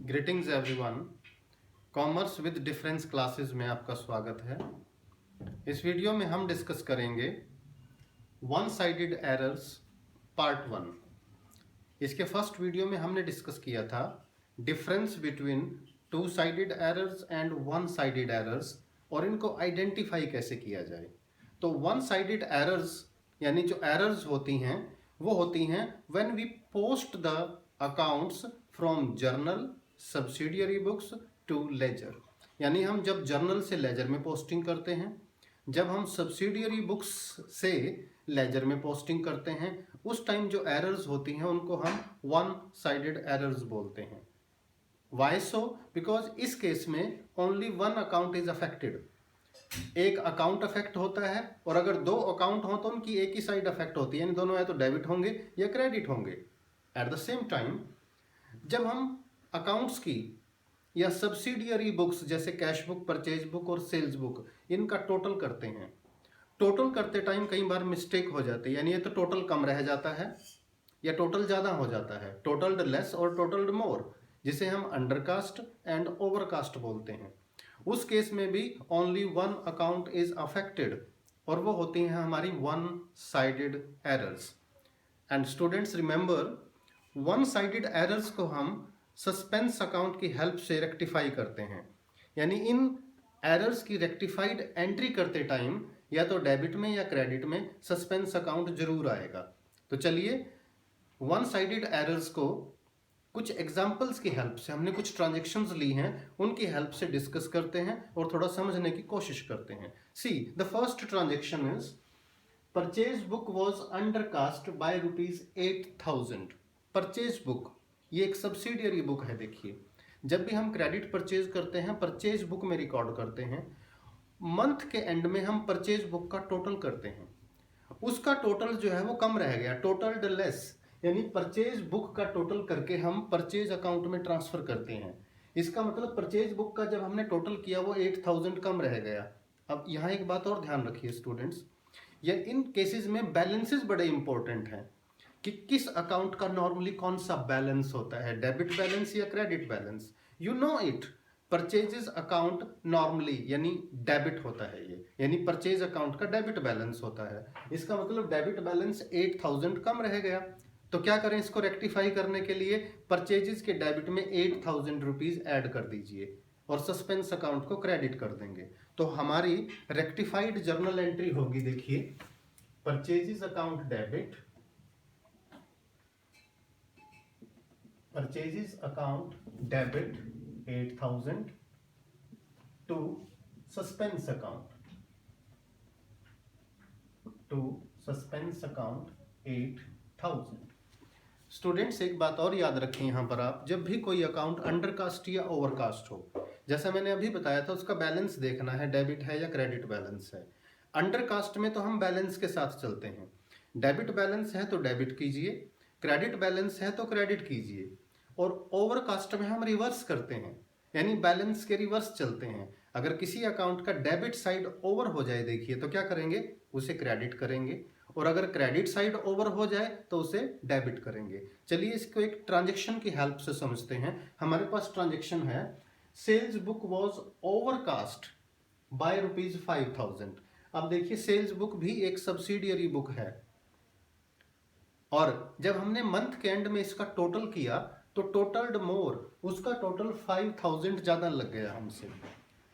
Greetings everyone. Commerce with difference classes में आपका स्वागत है। इस वीडियो में हम डिस्कस करेंगे वन साइडेड एरर्स पार्ट 1। इसके फर्स्ट वीडियो में हमने डिस्कस किया था difference between two sided errors and one sided errors और इनको आइडेंटिफाई कैसे किया जाए। तो वन साइडेड एरर्स यानी जो एरर्स होती हैं वो होती हैं when we post the accounts from journal subsidiary books to ledger. यानी हम जब जर्नल से लेजर में पोस्टिंग करते हैं, जब हम सब्सिडियरी बुक्स से लेजर में पोस्टिंग करते हैं, उस टाइम जो एरर्स होती हैं उनको हम वन साइडेड एरर्स बोलते हैं। Why so? बिकॉज इस केस में only one account is affected. एक अकाउंट अफेक्ट होता है और अगर दो अकाउंट हो तो उनकी एक ही साइड अफेक्ट होती है, यानी दोनों या तो डेबिट होंगे या क्रेडिट होंगे। एट द सेम टाइम जब हम अकाउंट्स की या सब्सिडियरी बुक्स जैसे कैश बुक, परचेज बुक और सेल्स बुक, इनका टोटल करते हैं, टोटल करते टाइम कई बार मिस्टेक हो जाती है, यानी ये तो टोटल कम रह जाता है या टोटल ज़्यादा हो जाता है, टोटल्ड लेस और टोटल्ड मोर, जिसे हम अंडरकास्ट एंड ओवरकास्ट बोलते हैं। उस केस में भी only one account is affected और वो होती हैं हमारी one sided errors. And students remember, one sided errors को हम सस्पेंस अकाउंट की हेल्प से रेक्टिफाई करते हैं। यानी इन एरर्स की रेक्टिफाइड एंट्री करते टाइम या तो डेबिट में या क्रेडिट में सस्पेंस अकाउंट जरूर आएगा। तो चलिए वन साइडेड एरर्स को कुछ एग्जाम्पल्स की हेल्प से, हमने कुछ ट्रांजेक्शन्स ली हैं उनकी हेल्प से डिस्कस करते हैं और थोड़ा समझने की कोशिश करते हैं। See the first transaction is purchase book was undercast bye ₹8,000। Purchase book ये एक सब्सिडियरी बुक है। देखिए, जब भी हम क्रेडिट परचेज करते हैं परचेज बुक में रिकॉर्ड करते हैं, मंथ के एंड में हम परचेज बुक का टोटल करते हैं, उसका टोटल जो है वो कम रह गया, टोटल्ड लेस, यानी परचेज बुक का टोटल करके हम परचेज अकाउंट में ट्रांसफर करते हैं। इसका मतलब परचेज बुक का जब हमने टोटल किया वो 8,000 कम रह गया। अब यहाँ एक बात और ध्यान रखिए स्टूडेंट्स, ये इन केसेस में बैलेंसेस बड़े इंपॉर्टेंट हैं कि किस अकाउंट का नॉर्मली कौन सा बैलेंस होता है, डेबिट बैलेंस या credit balance. You know it, purchases account normally यानी डेबिट होता है ये, यानी परचेज अकाउंट का डेबिट बैलेंस होता है। इसका मतलब डेबिट बैलेंस 8,000 कम रह गया। तो क्या करें, इसको रेक्टिफाई करने के लिए परचेजेस के डेबिट में 8,000 रुपीज ऐड कर दीजिए और सस्पेंस अकाउंट को क्रेडिट कर देंगे। तो हमारी रेक्टिफाइड जर्नल एंट्री होगी, देखिए, purchases account debit, purchases account debit 8,000 to suspense account, to suspense account 8,000। Students एक बात और याद रखें यहाँ पर, आप जब भी कोई अकाउंट अंडरकास्ट या ओवरकास्ट हो, जैसा मैंने अभी बताया था, उसका बैलेंस देखना है डेबिट है या क्रेडिट बैलेंस है। अंडरकास्ट में तो हम बैलेंस के साथ चलते हैं, डेबिट बैलेंस है तो डेबिट कीजिए, क्रेडिट बैलेंस है तो क्रेडिट कीजिए, और ओवरकास्ट में हम रिवर्स करते हैं, यानी बैलेंस के रिवर्स चलते हैं। अगर किसी अकाउंट का डेबिट साइड ओवर हो जाए, देखिए, तो क्या करेंगे, उसे क्रेडिट करेंगे, और अगर क्रेडिट साइड ओवर हो जाए तो उसे डेबिट करेंगे। चलिए इसको एक ट्रांजेक्शन की हेल्प से समझते हैं। हमारे पास ट्रांजेक्शन है, sales book was overcast by ₹5,000। अब देखिए, सेल्स बुक भी एक सब्सिडियरी बुक है और जब हमने मंथ के एंड में इसका टोटल किया तो टोटल्ड मोर, उसका टोटल 5,000 ज़्यादा लग गया हमसे।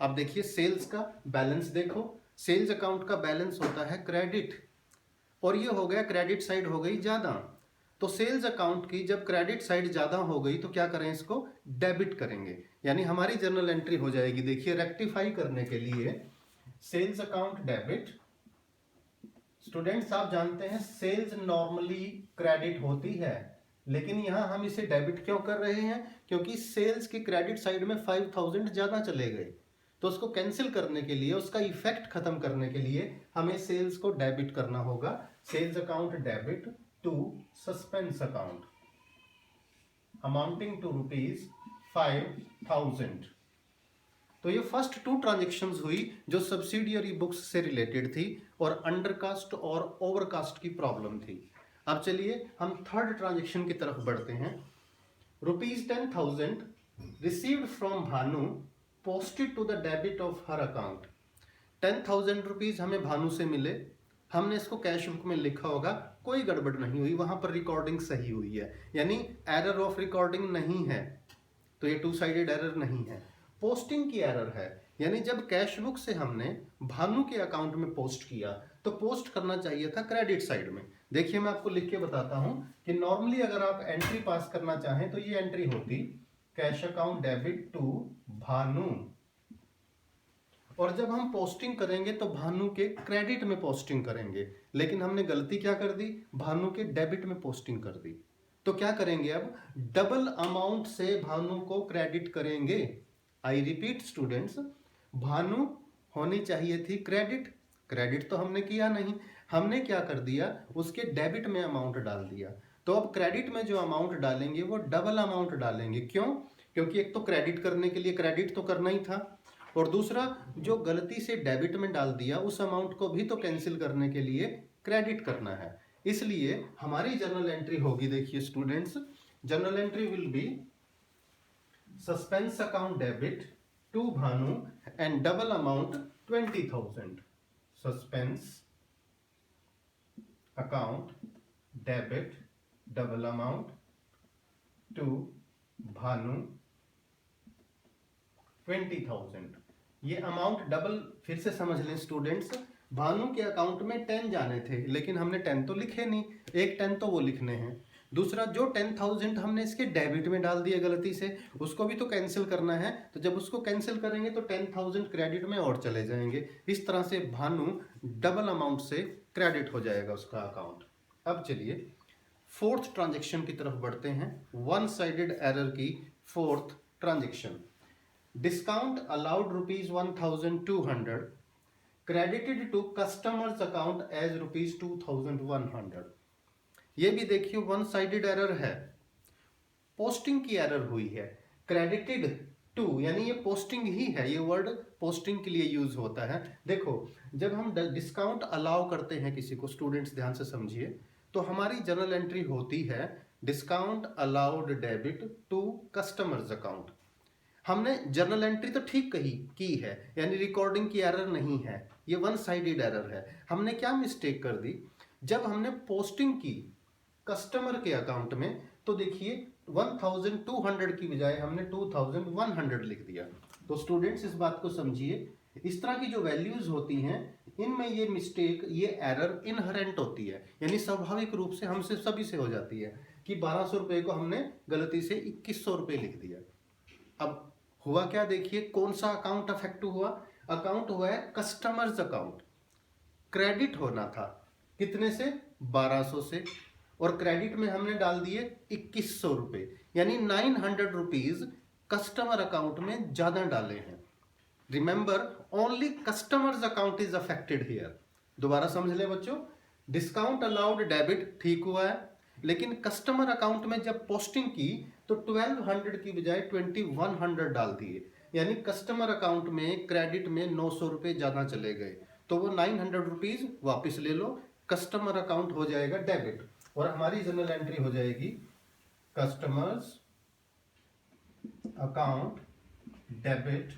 अब देखिए, सेल्स का बैलेंस देखो, सेल्स अकाउंट का बैलेंस होता है क्रेडिट और ये हो गया क्रेडिट साइड हो गई ज़्यादा। तो सेल्स अकाउंट की जब क्रेडिट साइड ज़्यादा हो गई तो क्या करें, इसको डेबिट करेंगे, यानी हमारी जर्नल एंट्री हो जाएगी। देखिए, रेक्टिफाई करने के लिए सेल्स अकाउंट डेबिट, स्टूडेंट्स आप जानते हैं सेल्स नॉर्मली क्रेडिट होती है, लेकिन यहां हम इसे डेबिट क्यों कर रहे हैं, क्योंकि सेल्स की क्रेडिट साइड में 5,000 ज्यादा चले गए। तो उसको कैंसिल करने के लिए, उसका इफेक्ट खत्म करने के लिए हमें सेल्स को डेबिट करना होगा। Sales account debit to suspense account amounting to ₹5,000। तो ये फर्स्ट टू ट्रांजेक्शन्स हुई जो सब्सिडियरी बुक्स से रिलेटेड थी और अंडरकास्ट और ओवरकास्ट की प्रॉब्लम थी। अब चलिए हम थर्ड ट्रांजेक्शन की तरफ बढ़ते हैं। ₹10,000 received from Bhanu posted to the debit of her account। 10,000 rupees हमें भानु से मिले, हमने इसको कैश बुक में लिखा होगा, कोई गड़बड़ नहीं हुई, वहां पर रिकॉर्डिंग सही हुई है, यानी एरर ऑफ रिकॉर्डिंग नहीं है, तो ये टू साइडेड एरर नहीं है। पोस्टिंग की एरर है, यानी जब कैश बुक से हमने भानु के अकाउंट में पोस्ट किया तो पोस्ट करना चाहिए था क्रेडिट साइड में। देखिए मैं आपको लिख के बताता हूं कि नॉर्मली अगर आप एंट्री पास करना चाहें तो ये एंट्री होती cash account debit to Bhanu, और जब हम पोस्टिंग करेंगे तो भानु के क्रेडिट में पोस्टिंग करेंगे, लेकिन हमने गलती क्या कर दी, भानु के डेबिट में पोस्टिंग कर दी। तो क्या करेंगे, अब डबल अमाउंट से भानु को क्रेडिट करेंगे। आई रिपीट स्टूडेंट्स, भानु होनी चाहिए थी क्रेडिट, क्रेडिट तो हमने किया नहीं, हमने क्या कर दिया, उसके डेबिट में अमाउंट डाल दिया। तो अब क्रेडिट में जो अमाउंट डालेंगे वो डबल अमाउंट डालेंगे। क्यों? क्योंकि एक तो क्रेडिट करने के लिए क्रेडिट तो करना ही था, और दूसरा जो गलती से डेबिट में डाल दिया उस अमाउंट को भी तो कैंसिल करने के लिए क्रेडिट करना है। इसलिए हमारी जर्नल एंट्री होगी, देखिए students, journal entry will be suspense account debit to Bhanu and double amount 20,000। Suspense account debit double amount to Bhanu 20,000। ये अमाउंट डबल फिर से समझ लें स्टूडेंट्स, भानु के अकाउंट में 10 जाने थे, लेकिन हमने 10 तो लिखे नहीं, एक 10 तो वो लिखने हैं। दूसरा जो 10,000 हमने इसके डेबिट में डाल दिए गलती से, उसको भी तो कैंसिल करना है, तो जब उसको कैंसिल करेंगे तो 10,000 क्रेडिट में और चले जाएंगे। इस तरह से भानु डबल अमाउंट से क्रेडिट हो जाएगा उसका अकाउंट। अब चलिए फोर्थ ट्रांजेक्शन की तरफ बढ़ते हैं, वन साइडेड एरर की fourth transaction. Discount allowed ₹1,200 credited to customers account as ₹2,100। ये भी देखिए वन साइडेड एरर है, पोस्टिंग की एरर हुई है। क्रेडिटेड टू यानी ये पोस्टिंग ही है, ये वर्ड पोस्टिंग के लिए यूज होता है। देखो जब हम डिस्काउंट अलाउ करते हैं किसी को, स्टूडेंट्स ध्यान से समझिए, तो हमारी जर्नल एंट्री होती है discount allowed debit to customers account. हमने जर्नल एंट्री तो ठीक की है, यानी रिकॉर्डिंग की एरर नहीं है, ये वन साइडेड एरर है। हमने क्या मिस्टेक कर दी, जब हमने पोस्टिंग की कस्टमर के अकाउंट में, तो देखिए 1,200 की बजाय हमने 2,100 लिख दिया। तो स्टूडेंट्स इस बात को समझिए, इस तरह की जो वैल्यूज होती हैं इनमें ये मिस्टेक, ये एरर इनहेरेंट होती है, यानी स्वाभाविक रूप से हमसे सभी से हो जाती है कि 1,200 रुपये को हमने गलती से 2,100 रुपये लिख दिया। अब हुआ क्या, देखिए कौन सा अकाउंट अफेक्ट हुआ, अकाउंट हुआ है कस्टमर्स अकाउंट। क्रेडिट होना था कितने से, 1,200 से, और क्रेडिट में हमने डाल दिए 2,100 रुपये, यानी 900 रुपीज कस्टमर अकाउंट में ज्यादा डाले हैं। Remember only customers account is affected here. दोबारा समझ ले बच्चों, डिस्काउंट अलाउड डेबिट ठीक हुआ है, लेकिन कस्टमर अकाउंट में जब पोस्टिंग की तो 1,200 की बजाय 2,100 डाल दिए, यानी कस्टमर अकाउंट में क्रेडिट में 900 रुपये ज्यादा चले गए, तो वो 900 रुपीज वापिस ले लो, कस्टमर अकाउंट हो जाएगा डेबिट, और हमारी जनरल एंट्री हो जाएगी customers account debit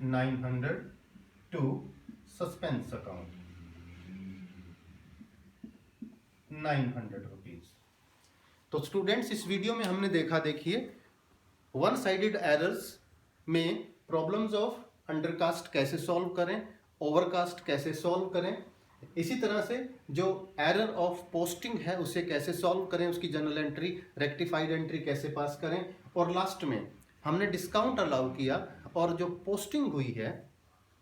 900 to suspense account 900 rupees. तो स्टूडेंट्स इस वीडियो में हमने देखा, देखिए वन साइडेड एरर्स में प्रॉब्लम्स ऑफ अंडरकास्ट कैसे सॉल्व करें, ओवरकास्ट कैसे सॉल्व करें, इसी तरह से जो एरर ऑफ पोस्टिंग है उसे कैसे सॉल्व करें, उसकी जनरल एंट्री रेक्टिफाइड एंट्री कैसे पास करें, और लास्ट में हमने डिस्काउंट अलाउ किया और जो पोस्टिंग हुई है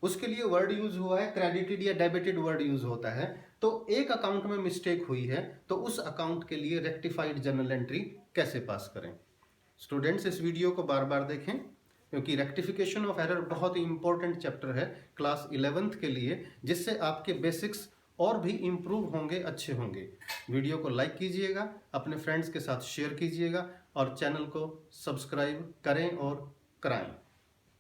उसके लिए वर्ड यूज हुआ है क्रेडिटेड या डेबिटेड वर्ड यूज होता है, तो एक अकाउंट में मिस्टेक हुई है तो उस अकाउंट के लिए रेक्टिफाइड जनरल एंट्री कैसे पास करें। स्टूडेंट्स इस वीडियो को बार बार देखें, क्योंकि रेक्टिफिकेशन ऑफ एरर बहुत ही इंपॉर्टेंट चैप्टर है क्लास 11th के लिए, जिससे आपके बेसिक्स और भी इम्प्रूव होंगे, अच्छे होंगे। वीडियो को लाइक कीजिएगा, अपने फ्रेंड्स के साथ शेयर कीजिएगा और चैनल को सब्सक्राइब करें और कराएं।